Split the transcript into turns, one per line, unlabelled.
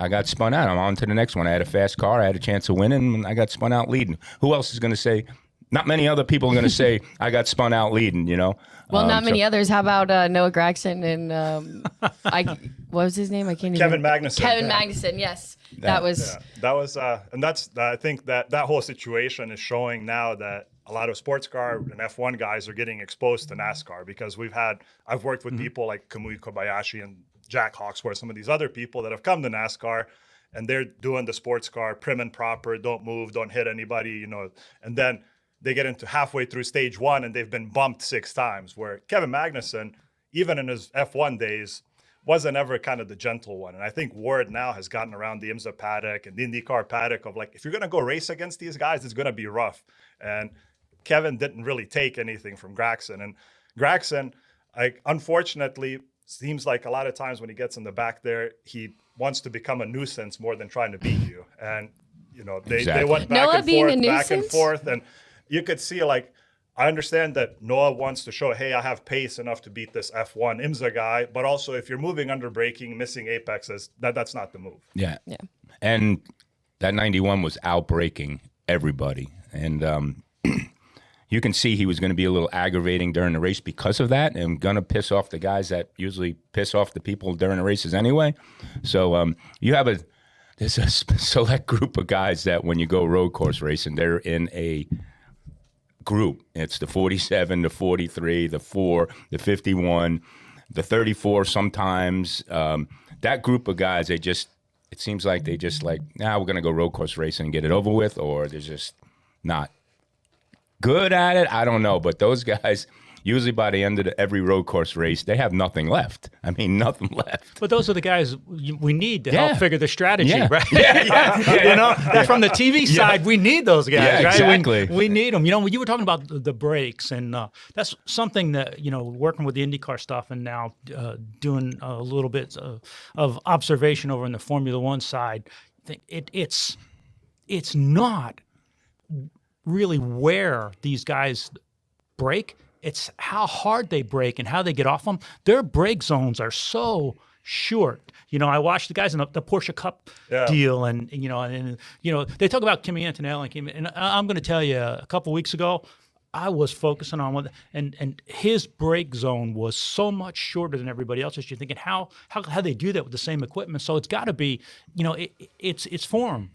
I got spun out. I'm on to the next one. I had a fast car. I had a chance of winning, and I got spun out leading. Who else is going to say? Not many other people are going to say I got spun out leading.
Well, not many others. How about Noah Gragson and what was his name? I can't
Kevin
even.
Magnussen.
Kevin Magnussen. Yes, that was.
And I think that whole situation is showing now that a lot of sports car and F1 guys are getting exposed to NASCAR because I've worked with people like Kamui Kobayashi and Jack Hawksworth, some of these other people that have come to NASCAR, and they're doing the sports car prim and proper, don't move, don't hit anybody, and then they get into halfway through stage one and they've been bumped 6 times, where Kevin Magnussen, even in his F1 days, wasn't ever kind of the gentle one. And I think word now has gotten around the IMSA paddock and the IndyCar paddock of like, if you're going to go race against these guys, it's going to be rough. And Kevin didn't really take anything from Gragson. And Gragson, unfortunately, seems like a lot of times when he gets in the back there, he wants to become a nuisance more than trying to beat you. And, they went back and forth. And you could see, I understand that Noah wants to show, hey, I have pace enough to beat this F1 IMSA guy. But also, if you're moving under braking, missing apexes, that's not the move.
Yeah. And that 91 was outbraking everybody. And you can see he was going to be a little aggravating during the race because of that, and going to piss off the guys that usually piss off the people during the races anyway. So there's a select group of guys that when you go road course racing, they're in a group. It's the 47, the 43, the 4, the 51, the 34 sometimes. That group of guys, it seems like they just we're going to go road course racing and get it over with, or they're just not good at it. I don't know. But those guys, usually by the end of every road course race, they have nothing left. I mean, nothing left.
But those are the guys we need to help figure the strategy, right? From the TV side, we need those guys, right?
Exactly.
We need them. You were talking about the brakes, and that's something that, working with the IndyCar stuff and now doing a little bit of observation over in the Formula One side, it's not really where these guys brake. It's how hard they brake and how they get off them. Their brake zones are so short. I watched the guys in the Porsche Cup deal, and they talk about Kimi Antonelli, and I'm going to tell you, a couple weeks ago, I was focusing on one, and his brake zone was so much shorter than everybody else's. You're thinking how they do that with the same equipment. So it's got to be, it's form.